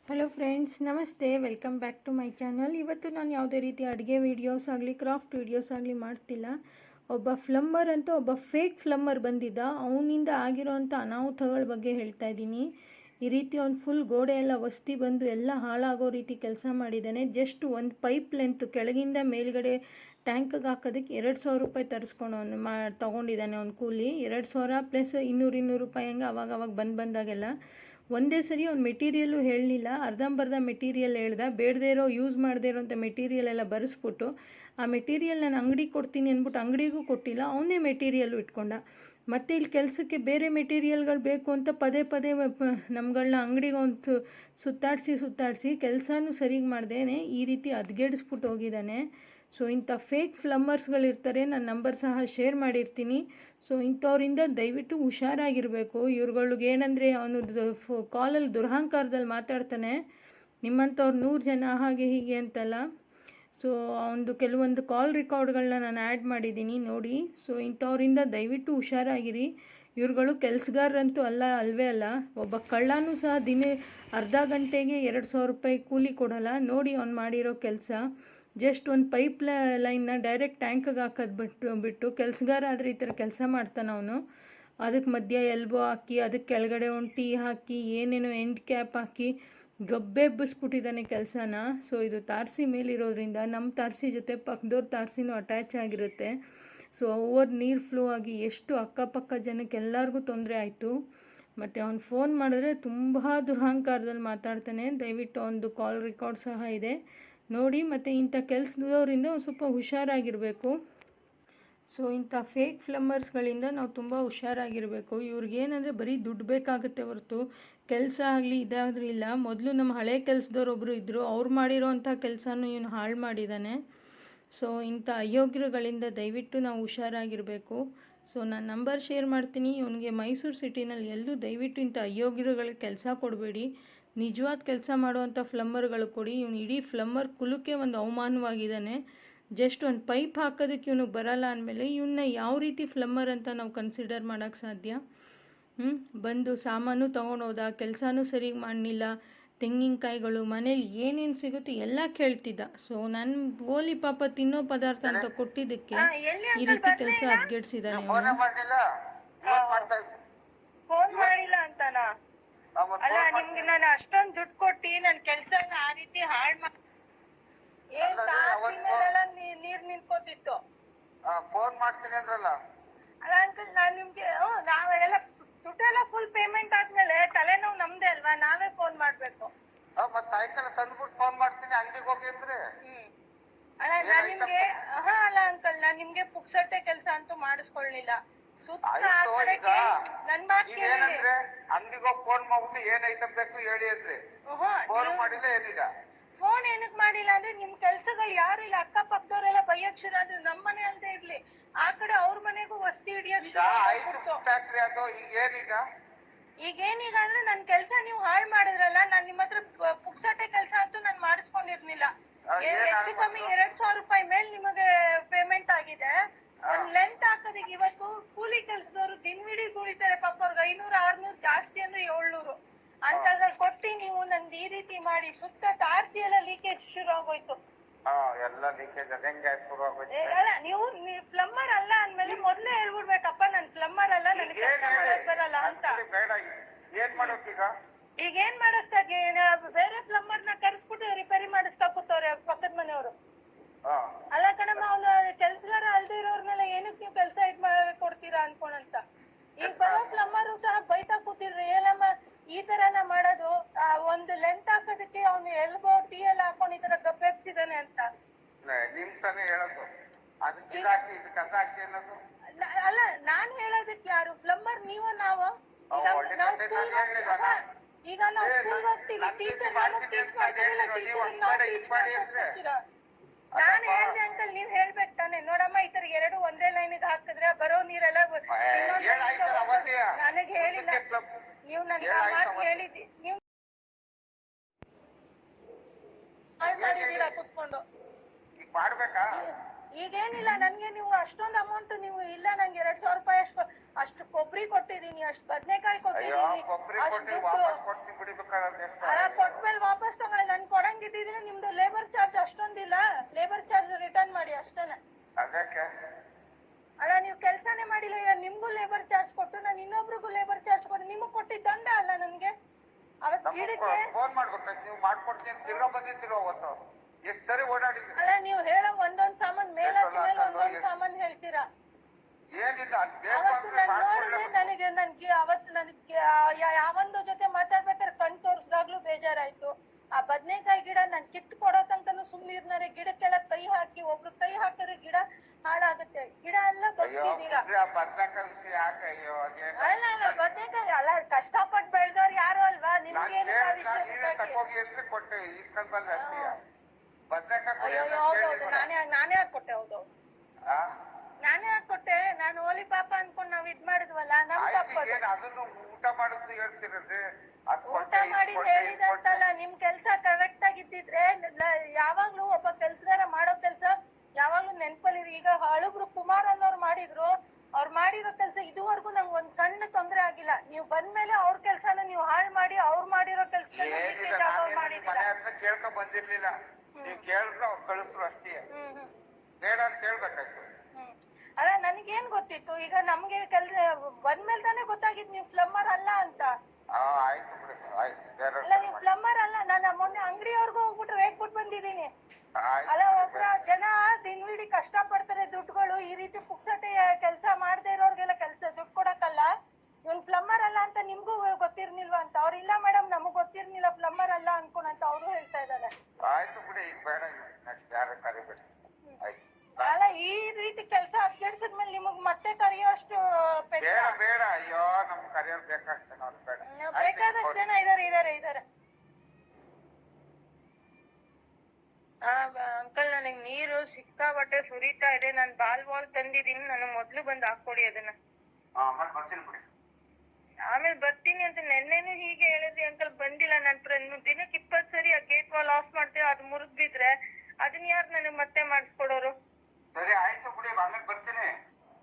Hello friends, ನಮಸ್ತೆ. Welcome back to my channel. ಇವತ್ತು ನಾನು ಯಾವುದೇ ರೀತಿ ಅಡುಗೆ ವೀಡಿಯೋಸ್ ಆಗಲಿ ಕ್ರಾಫ್ಟ್ ವೀಡಿಯೋಸ್ ಆಗಲಿ ಮಾಡ್ತಿಲ್ಲ. ಒಬ್ಬ ಫ್ಲಮ್ಮರ್ ಅಂತ ಒಬ್ಬ ಫೇಕ್ ಫ್ಲಮ್ಮರ್ ಬಂದಿದ್ದ. ಅವನಿಂದ ಆಗಿರೋವಂಥ ಅನಾಹುತಗಳ ಬಗ್ಗೆ ಹೇಳ್ತಾ ಇದ್ದೀನಿ. ಈ ರೀತಿ ಒಂದು ಫುಲ್ ಗೋಡೆ ಎಲ್ಲ ವಸ್ತಿ ಬಂದು ಎಲ್ಲ ಹಾಳಾಗೋ ರೀತಿ ಕೆಲಸ ಮಾಡಿದ್ದಾನೆ. ಜಸ್ಟ್ ಒಂದು ಪೈಪ್ ಲೆಂತ್ ಕೆಳಗಿಂದ ಮೇಲ್ಗಡೆ ಟ್ಯಾಂಕಿಗೆ ಹಾಕೋದಕ್ಕೆ 2,000 ರೂಪಾಯಿ ತರಿಸ್ಕೊಂಡು ತೊಗೊಂಡಿದ್ದಾನೆ. ಅವ್ನು ಕೂಲಿ 2,000 ಪ್ಲಸ್ 200 ರೂಪಾಯಿ ಹಂಗೆ ಅವಾಗ ಬಂದಾಗೆಲ್ಲ ಒಂದೇ ಸರಿ ಅವ್ನು ಮೆಟೀರಿಯಲ್ಲು ಹೇಳಲಿಲ್ಲ, ಅರ್ಧಂಬರ್ಧ ಮೆಟೀರಿಯಲ್ ಹೇಳ್ದ. ಬೇಡದೇ ಇರೋ ಯೂಸ್ ಮಾಡದೇ ಇರೋಂಥ ಮೆಟೀರಿಯಲ್ ಎಲ್ಲ ಬರೆಸ್ಬಿಟ್ಟು ಆ ಮೆಟೀರಿಯಲ್ ನಾನು ಅಂಗಡಿಗೆ ಕೊಡ್ತೀನಿ ಅಂದ್ಬಿಟ್ಟು ಅಂಗಡಿಗೂ ಕೊಟ್ಟಿಲ್ಲ, ಅವನೇ ಮೆಟೀರಿಯಲ್ಲು ಇಟ್ಕೊಂಡ. ಮತ್ತು ಇಲ್ಲಿ ಕೆಲಸಕ್ಕೆ ಬೇರೆ ಮೆಟೀರಿಯಲ್ಗಳು ಬೇಕು ಅಂತ ಪದೇ ನಮ್ಗಳನ್ನ ಅಂಗಡಿಗೆ ಒಂದು ಸುತ್ತಾಡಿಸಿ ಕೆಲಸನೂ ಸರಿಗೆ ಮಾಡ್ದೇನೆ ಈ ರೀತಿ ಹದ್ಗೆಡಿಸ್ಬಿಟ್ಟು ಹೋಗಿದ್ದಾನೆ. ಸೊ ಇಂಥ ಫೇಕ್ ಫ್ಲಮ್ಮರ್ಸ್ಗಳಿರ್ತಾರೆ. ನಾನು ನಂಬರ್ ಸಹ ಶೇರ್ ಮಾಡಿರ್ತೀನಿ. ಸೊ ಇಂಥವ್ರಿಂದ ದಯವಿಟ್ಟು ಹುಷಾರಾಗಿರಬೇಕು. ಇವ್ರುಗಳಿಗೆ ಏನಂದರೆ ಅವನು ಕಾಲಲ್ಲಿ ದುರಹಂಕಾರದಲ್ಲಿ ಮಾತಾಡ್ತಾನೆ, ನಿಮ್ಮಂಥವ್ರು 100 ಜನ ಹಾಗೆ ಹೀಗೆ ಅಂತಲ್ಲ. ಸೊ ಒಂದು ಕೆಲವೊಂದು ಕಾಲ್ ರೆಕಾರ್ಡ್ಗಳನ್ನ ನಾನು ಆ್ಯಡ್ ಮಾಡಿದ್ದೀನಿ ನೋಡಿ. ಸೊ ಇಂಥವ್ರಿಂದ ದಯವಿಟ್ಟು ಹುಷಾರಾಗಿರಿ. ಇವ್ರುಗಳು ಕೆಲಸಗಾರರಂತೂ ಅಲ್ವೇ ಅಲ್ಲ. ಒಬ್ಬ ಕಳ್ಳನೂ ಸಹ ಅರ್ಧ ಗಂಟೆಗೆ 2,000 ರೂಪಾಯಿ ಕೂಲಿ ಕೊಡೋಲ್ಲ. ನೋಡಿ ಅವ್ನು ಮಾಡಿರೋ ಕೆಲಸ. ಜಸ್ಟ್ ಒಂದು ಪೈಪ್ ಲೈನ್ನ ಡೈರೆಕ್ಟ್ ಟ್ಯಾಂಕಿಗೆ ಹಾಕೋದು ಬಿಟ್ಟು ಕೆಲಸಗಾರ ಆದರೆ ಈ ಥರ ಕೆಲಸ ಮಾಡ್ತಾನೆ ಅವನು. ಅದಕ್ಕೆ ಮಧ್ಯ ಎಲ್ಬೋ ಹಾಕಿ ಅದಕ್ಕೆ ಕೆಳಗಡೆ ಒಂದು ಟೀ ಹಾಕಿ ಏನೇನೋ ಎಂಡ್ ಕ್ಯಾಪ್ ಹಾಕಿ ಗಬ್ಬೆಬ್ಬಿಸ್ಬಿಟ್ಟಿದ್ದಾನೆ ಕೆಲಸನ. ಸೊ ಇದು ತಾರಸಿ ಮೇಲಿರೋದ್ರಿಂದ ನಮ್ಮ ತಾರಸಿ ಜೊತೆ ಪಕ್ಕದವ್ರ ತಾರಸಿನೂ ಅಟ್ಯಾಚ್ ಆಗಿರುತ್ತೆ. ಸೊ ಓವರ್ ನೀರು ಫ್ಲೋ ಆಗಿ ಎಷ್ಟು ಅಕ್ಕಪಕ್ಕ ಜನಕ್ಕೆ ಎಲ್ಲರಿಗೂ ತೊಂದರೆ ಆಯಿತು. ಮತ್ತು ಅವ್ನು ಫೋನ್ ಮಾಡಿದ್ರೆ ತುಂಬ ದುರಹಂಕಾರದಲ್ಲಿ ಮಾತಾಡ್ತಾನೆ. ದಯವಿಟ್ಟು ಒಂದು ಕಾಲ್ ರೆಕಾರ್ಡ್ ಸಹ ಇದೆ ನೋಡಿ. ಮತ್ತು ಇಂಥ ಕೆಲಸದವರಿಂದ ಒಂದು ಸ್ವಲ್ಪ ಹುಷಾರಾಗಿರಬೇಕು. ಸೊ ಇಂಥ ಫೇಕ್ ಫ್ಲಮ್ಮರ್ಸ್ಗಳಿಂದ ನಾವು ತುಂಬ ಹುಷಾರಾಗಿರಬೇಕು. ಇವ್ರಿಗೇನಂದರೆ ಬರೀ ದುಡ್ಡು ಬೇಕಾಗುತ್ತೆ ಹೊರತು ಕೆಲಸ ಆಗಲಿ ಇದಾದರೂ ಇಲ್ಲ. ಮೊದಲು ನಮ್ಮ ಹಳೆ ಕೆಲಸದವ್ರೊಬ್ಬರು ಇದ್ದರು, ಅವ್ರು ಮಾಡಿರೋ ಅಂಥ ಕೆಲಸನೂ ಇವನು ಹಾಳು ಮಾಡಿದ್ದಾನೆ. ಸೊ ಇಂಥ ಅಯೋಗ್ಯಗಳಿಂದ ದಯವಿಟ್ಟು ನಾವು ಹುಷಾರಾಗಿರಬೇಕು. ಸೊ ನಾನು ನಂಬರ್ ಶೇರ್ ಮಾಡ್ತೀನಿ. ಇವನಿಗೆ ಮೈಸೂರು ಸಿಟಿನಲ್ಲಿ ಎಲ್ಲೂ ದಯವಿಟ್ಟು ಇಂಥ ಅಯೋಗ್ಯಗಳಿಗೆ ಕೆಲಸ ಕೊಡಬೇಡಿ. ನಿಜವಾದ ಕೆಲಸ ಮಾಡುವಂಥ ಫ್ಲಮ್ಮರ್ಗಳು ಕೊಡಿ. ಇವನು ಇಡೀ ಫ್ಲಮ್ಮರ್ ಕುಲಕ್ಕೆ ಒಂದು ಅವಮಾನವಾಗಿದ್ದಾನೆ. ಜಸ್ಟ್ ಒಂದು ಪೈಪ್ ಹಾಕೋದಕ್ಕೆ ಇವನಿಗೆ ಬರಲ್ಲ ಅಂದಮೇಲೆ ಇವನ್ನ ಯಾವ ರೀತಿ ಫ್ಲಮ್ಮರ್ ಅಂತ ನಾವು ಕನ್ಸಿಡರ್ ಮಾಡೋಕ್ಕೆ ಸಾಧ್ಯ? ಬಂದು ಸಾಮಾನು ತೊಗೊಂಡೋದ, ಕೆಲಸನೂ ಸರಿಗೆ ಮಾಡಲಿಲ್ಲ, ತೆಂಗಿನಕಾಯಿಗಳು ಮನೇಲಿ ಏನೇನು ಸಿಗುತ್ತೆ ಎಲ್ಲ ಕೇಳ್ತಿದ್ದ. ಸೊ ನನ್ನ ಓಲಿ ಪಾಪ ತಿನ್ನೋ ಪದಾರ್ಥ ಅಂತ ಕೊಟ್ಟಿದ್ದಕ್ಕೆ ಈ ರೀತಿ ಕೆಲಸ ಹದ್ಗೆಡ್ಸಿದ್ದಾನೆ. ಫೋನ್ ಮಾಡಿಲ್ಲ ಅಂತಾನ? ಅಲ್ಲ, ನಿಮ್ಗೆ ನಾನು ಅಷ್ಟೊಂದು ದುಡ್ಡು ಕೊಟ್ಟಿ ನನ್ನ ಕೆಲಸನ ಆ ರೀತಿ ಹಾಳು ಮಾಡಿ ನೀರ್ ನಿಂತ್ಕೋತಿತ್ತು. ಫೋನ್ ಮಾಡ್ತೀನಿ ಅಂದ್ರಲ್ಲ. ಅಲ್ಲ ಅಂಕಲ್, ನಾನ್ ನಿಮ್ಗೆ ನಾವೆಲ್ಲ ದುಡ್ಡೆಲ್ಲ ಫುಲ್ ಪೇಮೆಂಟ್ ಆದ್ಮೇಲೆ ತಲೆನೋವು ನಮ್ದೇ ಅಲ್ವಾ? ನಾವೇ ಫೋನ್ ಮಾಡ್ಬೇಕು. ಮತ್ ಸಾಯಂಕಾಲ ತಂದ್ಬಿಟ್ಟು ಫೋನ್ ಮಾಡ್ತೀನಿ ಅಂಗಡಿಗೆ ಹೋಗಿ ಅಂದ್ರೆ. ಅಲ್ಲ ನಾನ್ ನಿಮ್ಗೆ ಅಲ್ಲ ಅಂಕಲ್, ನಾನ್ ನಿಮ್ಗೆ ಪುಕ್ಸಟ್ಟೆ ಕೆಲಸ ಅಂತೂ ಮಾಡಿಸ್ಕೊಳ್ಳಿಲ್ಲ. ನನ್ ಮಾತು ಏನಂದ್ರೆ ಅಂಗಡಿಗೆ ಹೋಗಿ ಫೋನ್ ಮಾಡ್ಬಿಟ್ಟು ಏನ್ ಐಟಮ್ ಬೇಕು ಹೇಳಿ ಅಂದ್ರೆ ಫೋನ್ ಮಾಡಿಲ್ಲ, ಏನಿಲ್ಲ. ಫೋನ್ ಏನಕ್ ಮಾಡಿಲ್ಲ ಅಂದ್ರೆ ನಿಮ್ ಕೆಲ್ಸಗಳು ಯಾರು ಇಲ್ಲ, ಅಕ್ಕಪಕ್ಕದವರೆಲ್ಲ ಬೈಯಕ್ ಶುರು ಆದ್ರೆ ನಮ್ ಮನೆ ಅಲ್ದೇ ಇರ್ಲಿ ಆ ಕಡೆ ಅವ್ರ ಮನೆಗೂ ವಸ್ತಿ ಹಿಡಿಯಕ್ ಫ್ಯಾಕ್ಟ್ರಿ ಅದು. ಈಗೇನೀಗ ಅಂದ್ರೆ ನನ್ ಕೆಲ್ಸ ನೀವು ಹಾಳು ಮಾಡಿದ್ರಲ್ಲ, ನಾನ್ ನಿಮ್ ಹತ್ರ ಪುಕ್ಸಟ್ಟೆ ಕೆಲ್ಸ ಅಂತೂ ನಾನ್ ಮಾಡಿಸ್ಕೊಂಡಿರ್ಲಿಲ್ಲ. ಹೆಚ್ಚು ಕಮ್ಮಿ 2,000 ರೂಪಾಯಿ ಮೇಲೆ ನಿಮಗೆ ಪೇಮೆಂಟ್ ಆಗಿದೆ. ಒಂದ್ ಲೆಂತ್ ಹಾಕೋದಿಗೆ ಇವತ್ತು ಕೂಲಿ ಕೆಲ್ಸದವರು ದಿನವಿಡೀ ದುಡಿತಾರೆ. ಪಾಪ ಅವ್ರಿಗೆ 500-600, ಜಾಸ್ತಿ ಅಂದ್ರೆ 700 ಅಂತದ್ರಲ್ಲಿ ಕೊಟ್ಟಿ ನೀವು ನಂದು ಈ ರೀತಿ ಮಾಡಿ ಸುತ್ತ ತಾರಸಿ ಎಲ್ಲ ಲೀಕೇಜ್ ಶುರು ಆಗೋಯ್ತು. ಅಲ್ಲ, ನೀವು ಫ್ಲಮ್ಮರ್ ಅಲ್ಲ ಅಂದ್ಮೇಲೆ ಮೊದ್ಲೇ ಹೇಳ್ಬಿಡ್ಬೇಕಪ್ಪ, ನನ್ ಫ್ಲಮ್ಮರ್ ಅಲ್ಲ, ನನಗೆ ಕೆಲಸ ಮಾಡಕ್ ಬರಲ್ಲ ಅಂತ. ಈಗ ಏನ್ ಮಾಡಕ್ ಸಾಧ್ಯ? ಬೇರೆ ಫ್ಲಮ್ಮರ್ ನ ಕರೆಸ್ಬಿಟ್ಟು ರಿಪೇರಿ ಮಾಡಿಸ್ತಾ ಕೂತವ್ರೆ ಪಕ್ಕದ ಮನೆಯವರು. ಅಲ್ಲ ಕಣಮ್ಮ, ಅವ್ನ ಕೆಲ್ಸಗಾರ ಅಲ್ದೇ ಇರೋರ್ನೆಲ್ಲ ಏನಕ್ಕೆ ನೀವು ಕೆಲಸ ಕೊಡ್ತೀರಾ ಅನ್ಕೊಂಡಂತ. ಈಗ ಬರೋ ಫ್ಲಮ್ಮರು ಸಹ ಬೈತಾ ಕೂತಿದ್ರು, ಏನಮ್ಮ ಈ ತರನ ಮಾಡೋದು? ಒಂದು ಲೆಂತ್ ಹಾಕೋದಕ್ಕೆ ಅವ್ನು ಎಲ್ಬೋ ಟೀ ಎಲ್ಲ ಹಾಕೊಂಡು ಈ ತರ ಗಬ್ಬೆಬ್ಸಿದಾನೆ ಅಂತ. ಅಲ್ಲ, ನಾನ್ ಹೇಳೋದಕ್ಕೆ ಯಾರು? ಫ್ಲಮ್ಮರ್ ನೀವು ನಾವು? ಈಗ ನಾವು ಸ್ಕೂಲ್ ಹೋಗ್ತೀವಿ, ಟೀಚರ್ ನಾನು ಹೇಳ್ದೆ ಅಂಕಲ್, ನೀವ್ ಹೇಳ್ಬೇಕು ತಾನೆ. ನೋಡಮ್ಮ, ಈ ತರ 2 ಒಂದೇ ಲೈನಿಗೆ ಹಾಕಿದ್ರೆ ಬರೋ ನೀರೆಲ್ಲ ನನಗ್ ಹೇಳಿಲ್ಲ. ನೀವು ನನ್ನ ಮಾತು ಹೇಳಿದ್ದಿ, ನೀವು ಮಾಡಿದೀರಾ ಕುತ್ಕೊಂಡು. ಈಗೇನಿಲ್ಲ, ನನ್ಗೆ ನೀವು ಅಷ್ಟೊಂದು ಅಮೌಂಟ್ ನೀವು ಇಲ್ಲ, ನಂಗೆ 2,000 ರೂಪಾಯಿ ಅಷ್ಟು ಕೊಬ್ಬರಿ ಕೊಟ್ಟಿದೀನಿ, ಅಷ್ಟು ಬದನೆಕಾಯಿ ಕೊಟ್ಟಿದೀನಿ, ಕೊಟ್ಮೇಲೆ ವಾಪಸ್ ಫೋನ್ ಮಾಡ್ಬೇಕು ನೀವು ಮಾಡ್ಕೊಡ್ತೀನಿ ತಿರ್ಗಾ ಬಂದಿರ್ತೀರೋ ಅವತ್ತು ಎಷ್ಟ್ ಸರಿ ಓಡಾಡಿದ್ರಿ ಅಲ್ಲ ನೀವು ಹೇಳೋ ಒಂದೊಂದ್ ಸಾಮಾನ್ ಮೇಲೆ ಒಂದೊಂದ್ ಸಾಮಾನ್ ಹೇಳ್ತೀರಾ. ಏನಿಲ್ಲ ಅದ್ ಬೇಕು ಅವತ್ತು ಅಂದ್ರೆ ನಾನ್ ಮಾಡ್ಕೊಡ್ಲೇ ನೋಡಿದ್ರೆ ನನ್ಗೆ ಅವತ್ತು ನನಗೆ ಯಾವೊಂದು ಜೊತೆ ಮಾತಾಡ್ಬೇಕಾದ್ರೆ ಕಣ್ ತೋರ್ಸ್ದಾಗ್ಲೂ ಬೇಜಾರಾಯ್ತು. ಆ ಬದ್ನೆಕಾಯಿ ಗಿಡ ನಾನ್ ಕಿತ್ತು ಕೊಡೋ ತನಕನೂ ಸುಮ್ನಿರ್ನಾರೆ, ಗಿಡಕ್ಕೆಲ್ಲ ಕೈ ಹಾಕಿ ಒಬ್ರು ಕೈ ಹಾಕಿದ್ರೆ ಗಿಡ ಹಾಳಾಗುತ್ತೆ. ಗಿಡ ಎಲ್ಲ ಬದುಕಿದಿಲ್ಲ. ಬದ್ನೆಕಾಯಿ ವಿಷಯ ಯಾಕೆ ಅಯ್ಯೋ ಅಲ್ಲ ಬದ್ನೆಕಾಯಿ ಅಲ್ಲ, ಕಷ್ಟಪಟ್ಟು ಬೆಳೆದವ್ರು ಯಾರು ಅಲ್ವಾ? ನಿಮ್ಗೆ ನೀವೇ ತಕೋಗಿ ಅಂದ್ರೆ ಕೊಟ್ಟೆ ಇಸ್ಕೊಂಡ್ ಬಂದ ಅಷ್ಟೇ ಬದ್ನೆಕಾಯಿ ಹೌದೌದು, ನಾನೇ ಹಾಕೊಟ್ಟೆ. ಹೌದೌದು, ನಾನೇ ಹಾಕೊಟ್ಟೆ. ನಾನು ಓಲಿ ಪಾಪ ಅನ್ಕೊಂಡ್ ನಾವ್ ಇದ್ ಮಾಡಿದ್ವಲ್ಲ, ನಮ್ ತಪ್ಪದು. ಅದನ್ನು ಊಟ ಮಾಡಿದ್ದು ಹೇಳ್ತಿರಲ್ರಿ, ಊಟ ಮಾಡಿ ಹೇಳಿದಂತಲ್ಲ, ನಿಮ್ ಕೆಲ್ಸ ಕರೆಕ್ಟ್ ಆಗಿದ್ದಿದ್ರೆ ಯಾವಾಗ್ಲೂ ಒಬ್ಬ ಕೆಲ್ಸಗಾರ ಮಾಡೋ ಕೆಲ್ಸ ಯಾವಾಗ್ಲೂ ನೆನ್ಪಲ್ಲಿರಿ. ಈಗ ಹಳುಬ್ರು ಕುಮಾರ್ ಅನ್ನೋರು ಮಾಡಿದ್ರು, ಅವ್ರು ಮಾಡಿರೋ ಕೆಲ್ಸ ಇದುವರೆಗೂ ನಂಗೆ ಒಂದ್ ಸಣ್ಣ ತೊಂದ್ರೆ ಆಗಿಲ್ಲ. ನೀವು ಬಂದ್ಮೇಲೆ ಅವ್ರ ಕೆಲ್ಸನ ನೀವು ಹಾಳು ಮಾಡಿ ಅವ್ರು ಮಾಡಿರೋ ಕೆಲ್ಸ ಕೇಳ್ಕೊಂಡ್ ಬಂದಿರ್ಲಿಲ್ಲ. ನೀವ್ ಕೇಳಿದ್ರು ಅವ್ರು ಕಳಿಸ್ರು ಅಷ್ಟೇ, ಬೇಡ ಅಂತ ಹೇಳ್ಬೇಕಾಯ್ತು. ಅಲ್ಲ ನನಗೇನ್ ಗೊತ್ತಿತ್ತು, ಈಗ ನಮ್ಗೆ ಕೆಲ್ಸ ಬಂದ್ಮೇಲೆ ತಾನೇ ಗೊತ್ತಾಗಿದ್ ನೀವು ಪ್ಲಂಬರ್ ಅಲ್ಲ ಅಂತ. ಆಯ್ತು ಬಿಡಿ, ಆಯ್ತು. ಅಲ್ಲ ನೀವು ಪ್ಲಂಬರ್ ಅಲ್ಲ, ನಾನು ಮೊನ್ನೆ ಅಂಗಡಿಯವ್ರಿಗೂ ಹೋಗ್ಬಿಟ್ಟು ರೇಟ್ ಕೊಟ್ಟು ಬಂದಿದ್ದೀನಿ. ಅಲ್ಲ ಒಬ್ರ ಜನ ದಿನವಿಡೀ ಕಷ್ಟ ಪಡ್ತಾರೆ, ದುಡ್ಡುಗಳು ಈ ರೀತಿ ಪುಕ್ಸಟೆ ಕೆಲ್ಸ ಮಾಡದೇ ಇರೋರ್ಗೆಲ್ಲ ಕೆಲ್ಸ ದುಡ್ಡು ಕೊಡಕ್ಕಲ್ಲ. ಇವ್ನ್ ಪ್ಲಂಬರ್ ಅಲ್ಲ ಅಂತ ನಿಮ್ಗೂ ಗೊತ್ತಿರ್ನಿಲ್ವಾ ಅಂತ. ಅವ್ರು ಇಲ್ಲ ಮೇಡಮ್ ನಮಗ್ ಗೊತ್ತಿರ್ನಿಲ್ಲ ಪ್ಲಂಬರ್ ಅಲ್ಲ ಅನ್ಕೊಂಡಂತ ಅವರು ಹೇಳ್ತಾ ಇದ್ದಾರೆ. ಆಯ್ತು ಬಿಡಿ, ಈಗ ಬೇಡ, ನೆಕ್ಸ್ಟ್ ಯಾರು ಕರಿಬೇಡಿ. ಅಲ್ಲ ಈ ರೀತಿ ಕೆಲಸ ಅಡ್ಗೆಡ್ಸಿದ್ಮೇಲೆ ನಿಮಗ್ ಮತ್ತೆ ಕರೆಯೋಷ್ಟು ಬೇಡ ಬೇಡ, ಅಯ್ಯೋ ನಮ್ ಕರಿಯೋರ್ ಬೇಕಾದಷ್ಟು ಜನ ಅವ್ರು ಬೇಡ. ಬೇಕಾದಷ್ಟು ಜನ ಇದಾರೆ. ಅಂಕಲ್ ನನಗ್ ನೀರು ಸಿಕ್ಕಾಬಟ್ಟೆ ಸುರಿತಾ ಇದೆ. ನಾನ್ ಬಾಲ್ ತಂದಿದೀನಿ, ನಾನು ಮೊದ್ಲು ಬಂದ್ ಹಾಕೊಡಿ ಅದನ್ನ. ಬರ್ತೀನಿ ಬಿಡಿ. ಆಮೇಲೆ ಬರ್ತೀನಿ ಅಂತ ನೆನ್ನೆನು ಹೀಗೆ ಹೇಳಿದ್ರಿ ಅಂಕಲ್, ಬಂದಿಲ್ಲ. ನಾನ್ ದಿನಕ್ಕೆ 20 ಸರಿ ಆ ಗೇಟ್ ವಾಲ್ ಆಫ್ ಮಾಡ್ತೀವಿ, ಅದು ಮುರಿದ್ ಬಿದ್ರೆ ಅದನ್ನ ಯಾರು ನನಗ್ ಮತ್ತೆ ಮಾಡಿಸ್ಕೊಡೋರು? ಸರಿ ಆಯ್ತು ಬಿಡಿ, ಆಮೇಲೆ ಬರ್ತೀನಿ.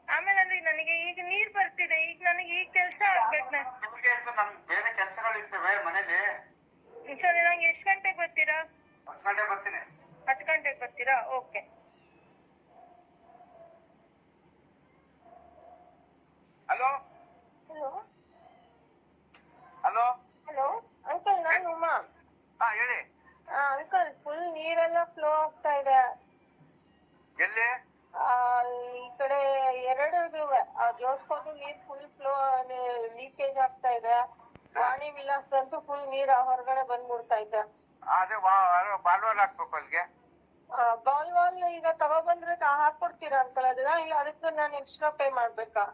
ಆಮೇಲೆ ಅಂದ್ರೆ ನನಗೆ ಈಗ ನೀರ್ ಬರ್ತಿದೆ, ಈಗ ನನಗೆ ಈಗ ಕೆಲ್ಸ ಆಗ್ಬೇಕು. ನಮ್ಗೆ ಬೇರೆ ಕೆಲ್ಸಗಳು ಇರ್ತವೆ ಮನೇಲಿ. ಸರಿ, ನಂಗೆ ಎಷ್ಟ್ ಗಂಟೆಗೆ ಬರ್ತೀರಾ? 10 ಗಂಟೆಗೆ ಬರ್ತೀನಿ. 10 ಗಂಟೆಗೆ ಬರ್ತೀರಾ? Okay. Hello hello hello hello uncle, ನಾನು ಉಮಾ. ಹೇಳಿ. ಅಂಕಲ್, ಫುಲ್ ನೀರೆಲ್ಲ ಫ್ಲೋ ಆಗ್ತಾ ಇದೆ. ಎಲ್ಲಿ? ಈ ಕಡೆ 2 ಇದಾವೆ. ಜೋಸ್ಕೋದು ನೀರ್ ಫುಲ್ ಫ್ಲೋ ಲೀಕೇಜ್ ಆಗ್ತಾ ಇದೆ. ವಾಣಿ ವಿಲಾಸದಂತೂ ಫುಲ್ ನೀರ್ ಹೊರಗಡೆ ಬಂದ್ಬಿಡ್ತಾ ಇದೆ. ಅದೇ ಬಾಲ್ವಾಲ್ ಹಾಕ್ಬೇಕು ಅಲ್ಲಿಗೆ. ಬಾಲ್ವಾಲ್ ಈಗ ತಗೊಬಂದ್ರೆ ಹಾಕೊಡ್ತೀರಾ ಅಂಕಲ್ ಅದನ್ನ? ಇಲ್ಲ ಅದಕ್ಕೆ ನಾನು ಎಕ್ಸ್ಟ್ರಾ ಪೇ ಮಾಡ್ಬೇಕಾ?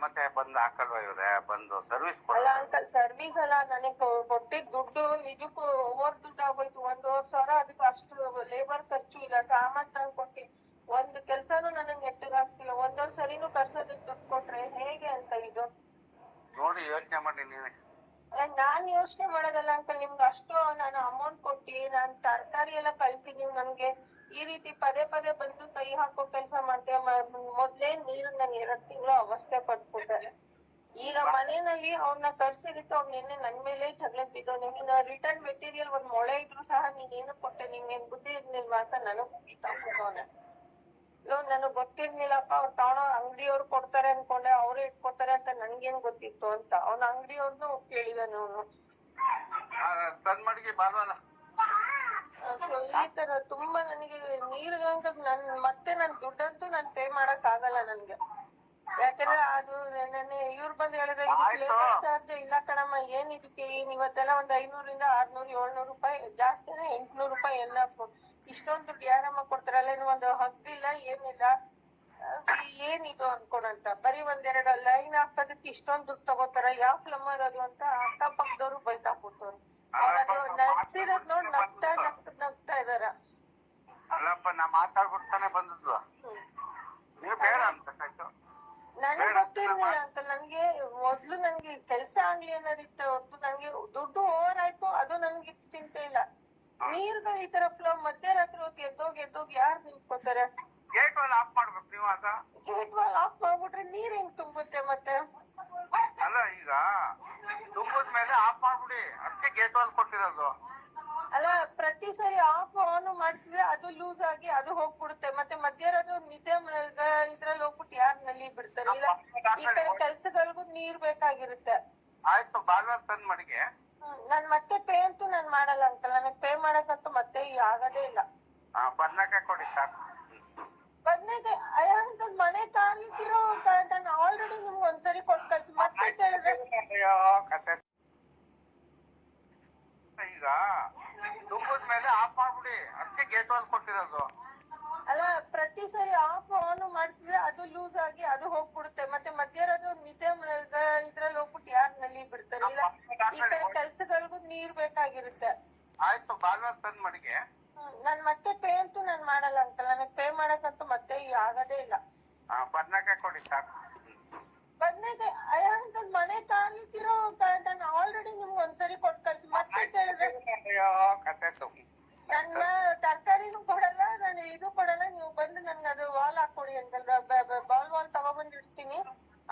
ಮತ್ತೆ ಬಂದು ಹಾಕಲ್ವಾ ಇವ್ರೆ? ಬಂದು ಸರ್ವಿಸ್ ಅಲ್ಲ ಅಂಕಲ್, ಸರ್ವಿಸ್ ಅಲ್ಲ, ನನಗೆ ಕೊಟ್ಟಿದ್ ದುಡ್ಡು ನಿಜಕ್ಕೂ ಓವರ್ ದುಡ್ಡು ಆಗೋಯ್ತು. 1,500,000 ಅದಕ್ಕೆ ಅಷ್ಟು ಲೇಬರ್ ಖರ್ಚು ಇಲ್ಲ. ಸಾಮಾನ್ ತಂದು ಕೊಟ್ಟಿ ಒಂದ್ ಕೆಲ್ಸಾನು ನನಗ್ ನೆಟ್ಟಗಾಗ್ತಿಲ್ಲ. ಒಂದೊಂದ್ ಸರಿನೂ ಕರ್ಸೋದಕ್ಕೆ ದುಡ್ಡು ಕೊಟ್ರೆ ಹೇಗೆ ಅಂತ ಇದು ನೋಡಿ ಯೋಚನೆ ಮಾಡಿ ನೀವೇ. ನಾನ್ ಯೋಚನೆ ಮಾಡೋದಲ್ಲ ಅಂಕಲ್, ನಿಮ್ಗೆ ಅಷ್ಟು ನಾನು ಅಮೌಂಟ್ ಕೊಟ್ಟಿ ನಾನ್ ತರಕಾರಿ ಎಲ್ಲ ಕಳ್ಸಿದೀನಿ. ನಮ್ಗೆ ಈ ರೀತಿ ಪದೇ ಪದೇ ಬಂದು ಕೈ ಹಾಕೋ ಕೆಲ್ಸ ಮಾಡ್ತೇವೆ. ಮೊದ್ಲೇ ನೀರು ನಾನು 2 ತಿಂಗಳು ಅವಸ್ಥೆ ಪಟ್ಬಿಟ್ಟೆ. ಈಗ ಮನೆಯಲ್ಲಿ ಅವ್ನ ಕರ್ಸಿದಕ್ಕೆ ಅವ್ನ ನಿನ್ನೆ ನನ್ ಮೇಲೆ ಜಗಳ ಬಿದ್ದೋನೆ. ನೀನ್ ರಿಟರ್ನ್ ಮೆಟೀರಿಯಲ್ ಒಂದ್ ಮೊಳೆ ಇದ್ರು ಸಹ ನೀನ್ ಏನು ಕೊಟ್ಟೆ, ನಿಂಗೇನ್ ಬುದ್ಧಿ ಇರ್ಲಿಲ್ವಾ ಅಂತ ನನಗ್ ಬಿದ್ದೋನೆ. ನನಗ್ ಗೊತ್ತಿರ್ಲಿಲ್ಲಪ್ಪ, ಅವ್ರು ತಗೊಳೋ ಅಂಗಡಿಯವ್ರು ಕೊಡ್ತಾರೆ ಅನ್ಕೊಂಡೆ, ಅವ್ರು ಇಟ್ಕೊಡ್ತಾರೆ ಅಂತ ನನ್ಗೇನ್ ಗೊತ್ತಿತ್ತು ಅಂತ. ಅವ್ನ ಅಂಗಡಿಯವ್ರನ್ನ ಕೇಳಿದಾನೆ ಅವನು. ಈ ತರ ತುಂಬಾ ನನಗೆ ನೀರ್ಗಂತ ಮತ್ತೆ ನನ್ ದುಡ್ಡಂತೂ ನಾನ್ ಪೇ ಮಾಡಕ್ ಆಗಲ್ಲ ನನ್ಗೆ. ಯಾಕಂದ್ರೆ ಅದು ನೆನ್ನೆ ಇವ್ರು ಬಂದ್ ಹೇಳಿದ್ರೆ ಲೇಬರ್ ಚಾರ್ಜ್ ಇಲ್ಲ ಕಣಮ್ಮ, ಏನ್ ಇದಕ್ಕೆ ಇವತ್ತೆಲ್ಲ ಒಂದ್ 500 600 700 ರೂಪಾಯಿ ಜಾಸ್ತಿನೇ, 800 ರೂಪಾಯಿ ಎಲ್ಲ. ಇಷ್ಟೊಂದು ದುಡ್ಡು ಯಾರಮ್ಮ ಕೊಡ್ತಾರೆ? ಅಲ್ಲೇನು ಒಂದು ಹಗ್ದಿಲ್ಲ ಏನಿಲ್ಲ, ಏನಿದು ಅನ್ಕೊಂಡಂತ. ಬರೀ 1-2 ಲೈನ್ ಹಾಕೋದಕ್ಕೆ ಇಷ್ಟೊಂದು ದುಡ್ಡು ತಗೋತಾರ? ಯಾವ ಪ್ಲಂಬರ್ ಅದು ಅಂತ ಅಕ್ಕಪಕ್ಕದವ್ರು ಬೈತಾಕ್ಬಿಡ್ತವ್ರು. ಅವ್ರದು ನಡ್ಸಿರೋದ್ ನೋಡ್ ನಗ್ತಾ ಇದಾರ. ಅಲ್ಲಪ್ಪ, ನಾ ಮಾತಾಡ್ಬಿಡ್ತಾನೆ ಬಂದದ್ದು. ನೀವು ಬೇಡ ಅಂತ ನನಗ್ ಗೊತ್ತಿರ್ಲಿಲ್ಲ ಅಂತ. ನನ್ಗೆ ಮೊದ್ಲು ನನ್ಗೆ ಕೆಲ್ಸ ಆಗ್ಲಿ ಅನ್ನೋದಿತ್ತು ಹೊರತು ನಂಗೆ ದುಡ್ಡು ಓವರ್ ಆಯ್ತು ಅದು ನನ್ಗೆ ಚಿಂತೆ ಇಲ್ಲ. ನೀರ್ಗಳು ಈ ತರ ಫ್ಲೋ ಮಧ್ಯರಾತ್ರಿ ಹೊತ್ತು ಎದ್ದೋಗಿ ಯಾರು ನಿಂತ್ಕೋತಾರೆ? ಗೇಟ್ ವಾಲ್ ಆಫ್ ಮಾಡ್ಬೇಕು ನೀವು. ಆಗ ಗೇಟ್ ವಾಲ್ ಆಫ್ ಮಾಡ್ಬಿಟ್ರೆ ನೀರ್ ಹೆಂಗ್ ತುಂಬುತ್ತೆ ಮತ್ತೆ? ಅಲ್ಲ, ಈಗ ತುಂಬಿದ್ಮೇಲೆ ಆಫ್ ಮಾಡ್ಬಿಡಿ, ಅದಕ್ಕೆ ಗೇಟ್ ವಾಲ್ ಕೊಟ್ಟಿರೋದು. ಅಲ್ಲ, ಪ್ರತಿ ಸರಿ ಆಫ್ ಆನ್ ಮಾಡ್ತಿದ್ರೆ ಅದು ಲೂಸ್ ಆಗಿ ಅದು ಹೋಗ್ಬಿಡುತ್ತೆ. ಮತ್ತೆ ಮಧ್ಯರಾತ್ರಿ ನಿದ್ದೆ ಇದ್ರಲ್ಲಿ ಹೋಗ್ಬಿಟ್ಟು ಯಾರು ನಲ್ಲಿ ಬಿಡ್ತಾರೆ? ಇಲ್ಲ ಈ ಕಡೆ ಕೆಲ್ಸಗಳಿಗೂ ನೀರ್ ಬೇಕಾಗಿರುತ್ತೆ. ಆಯ್ತು, ಬಾಲ್ವಾಲ್ ತಂದ್ ಮಡಿಗೆ ನಾನ್ ಮತ್ತೆ ಪೇ ಅಂತೂ ನಾನ್ ಮಾಡಲ್ಲ ಅಂಕಲ್. ನನಗೆ ಪೇ ಮಾಡಕ್ಕಂತೂ ಮತ್ತೆ ಆಗೋದೇ ಇಲ್ಲ. ಬದನೆಕಾಯಿ ಕೊಡಿ ಸಾಕು. ಬದ್ನೇಕಾಯಿ ಅಂಕಲ್ ಮನೆ ತಾರ್ಲಿಕ್ಕಿರೋ ನಾನು ಆಲ್ರೆಡಿ ನಿಮ್ಗೆ ಒಂದ್ಸರಿ ಕೊಟ್ಟು ಕಳ್ಸಿ ಮತ್ತೆ ಕೇಳಿದ್ರೆ ಅಯ್ಯೋ ಕತೆ. ಈಗ ತುಂಬಿದ ಮೇಲೆ ಆಫ್ ಮಾಡ್ಬಿಡಿ, ಅದಕ್ಕೆ ಗೇಟ್ ವಾಲ್ ಕೊಟ್ಟಿರೋದು. ಅಲ್ಲ ಪ್ರತಿ ಸರಿ ಆಫ್ ಆನ್ ಮಾಡ್ತಿದ್ರೆ ಅದು ಲೂಸ್ ಆಗಿ ಅದು ಹೋಗ್ಬಿಡುತ್ತೆ. ಮತ್ತೆ ಮಧ್ಯರಾತ್ರಿ ನಿದ್ದೆ ಇದ್ರಲ್ಲಿ ಹೋಗ್ಬಿಟ್ಟು ಯಾರು ನಲ್ಲಿ ಬಿಡ್ತಾರೆ. ಇಲ್ಲ ಈ ಕಡೆ ಕೆಲ್ಸಗಳಿಗೂ ನೀರ್ ಬೇಕಾಗಿರುತ್ತೆ. ಆಯ್ತು, ಬಾಲ್ವಾಲ್ ತಂದ್ ಮಡಿಗೆ. ನಾನ್ ಮತ್ತೆ ಪೇ ಅಂತೂ ನಾನ್ ಮಾಡಲ್ಲ ಅಂಕಲ್. ನನಗೆ ಪೇ ಮಾಡಕ್ಕಂತೂ ಮತ್ತೆ ಆಗೋದೇ ಇಲ್ಲ. ಬದನೆಕಾಯಿ ಕೊಡಿ ಸಾಕು. ಬದ್ನೇಕಾಯಿ ಅಂಕಲ್ ಮನೆ ತಾರ್ಲಿಕ್ಕಿರೋ ನಾನು ಆಲ್ರೆಡಿ ನಿಮ್ಗೆ ಒಂದ್ಸರಿ ಕೊಟ್ಟು ಕಳ್ಸಿ ಮತ್ತೆ ಕೇಳಿದ್ರೆ ಅಯ್ಯೋ ಕತೆ ಸುಮ್ಮನೆ. ನನ್ನ ತರಕಾರಿನೂ ಕೊಡಲ್ಲ, ನಾನು ಇದು ಕೊಡಲ್ಲ. ನೀವು ಬಂದು ನನ್ಗೆ ಅದು ವಾಲ್ ಹಾಕೊಡಿ ಅಂಕಲ್. ವಾಲ್ ತಗೊಬಂದ್ ಇಡ್ತೀನಿ,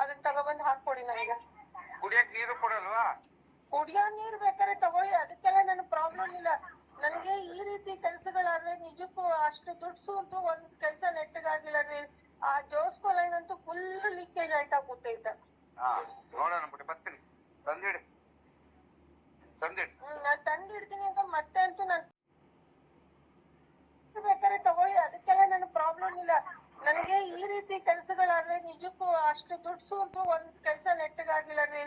ಅದನ್ನ ತಗೊಬಂದ್ ಹಾಕೊಡಿ ನನಗೆ. ಕುಡಿಯಕ್ ನೀರು ಕೊಡಲ್ವಾ? ಕುಡಿಯೋ ನೀರ್ ಬೇಕಾದ್ರೆ ತಗೊಳ್ಳಿ, ಅದಕ್ಕೆಲ್ಲ ನನ್ ಪ್ರಾಬ್ಲಮ್ ಇಲ್ಲ. ನನ್ಗೆ ಈ ರೀತಿ ಕೆಲ್ಸಗಳಾದ್ರೆ ನಿಜಕ್ಕೂ ಅಷ್ಟು ದುಡ್ಡು ಸುರ್ದು ಒಂದ್ ಕೆಲ್ಸ ನೆಟ್ಟಗಾಗಿಲ್ಲ ರೀ. ಆ ಜೋಸ್ಕೋ ಲೈನ್ ಅಂತೂ ಫುಲ್ ಲೀಕೇಜ್ ಆಯ್ತಾ ಕೂತೈತೆ. ನೋಡೋಣ ಬಿಡಿ, ಬರ್ತೀನಿ. ತಂದಿಡಿ. ನಾನ್ ತಂದಿಡ್ತೀನಿ ಅಂತ ಮತ್ತೆ ಅಂತೂ ನಾನು ಬೇಕಾದ್ರೆ ತಗೊಳ್ಳಿ, ಅದಕ್ಕೆಲ್ಲ ನನ್ ಪ್ರಾಬ್ಲಮ್ ಇಲ್ಲ. ನನ್ಗೆ ಈ ರೀತಿ ಕೆಲ್ಸಗಳಾದ್ರೆ ನಿಜಕ್ಕೂ ಅಷ್ಟು ದುಡ್ಡು ಸುರ್ದು ಒಂದ್ ಕೆಲ್ಸ ನೆಟ್ಟಗಾಗಿಲ್ಲ ರೀ.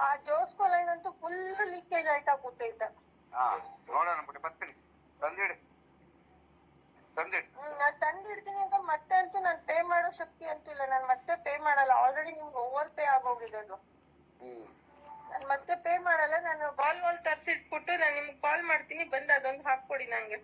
ಆ ಜೋಸ್ಕೋ ಲೈನ್ ಅಂತೂ ಫುಲ್ ಲೀಕೇಜ್ ಆಯ್ತಾ ಕೂತೈತೆ. ನೋಡೋಣ ಬಿಡಿ, ಬರ್ತೀನಿ. ತಂದಿಡಿ. ನಾನ್ ತಂದಿಡ್ತೀನಿ ಅಂತ ಮತ್ತೆ ಅಂತೂ ನಾನು ಪೇ ಮಾಡೋ ಶಕ್ತಿ ಅಂತೂ ಇಲ್ಲ. ನಾನು ಮತ್ತೆ ಪೇ ಮಾಡಲ್ಲ. ಆಲ್ರೆಡಿ ನಿಮ್ಗೆ ಓವರ್ ಪೇ ಆಗೋಗಿದೆ ಅದು. ನಾನು ಮತ್ತೆ ಪೇ ಮಾಡಲ್ಲ. ನಾನು ವಾಲ್ ತರ್ಸಿಟ್ಬಿಟ್ಟು ನಾನು ನಿಮ್ಗೆ ಕಾಲ್ ಮಾಡ್ತೀನಿ, ಬಂದು ಅದೊಂದು ಹಾಕೊಡಿ ನಂಗೆ.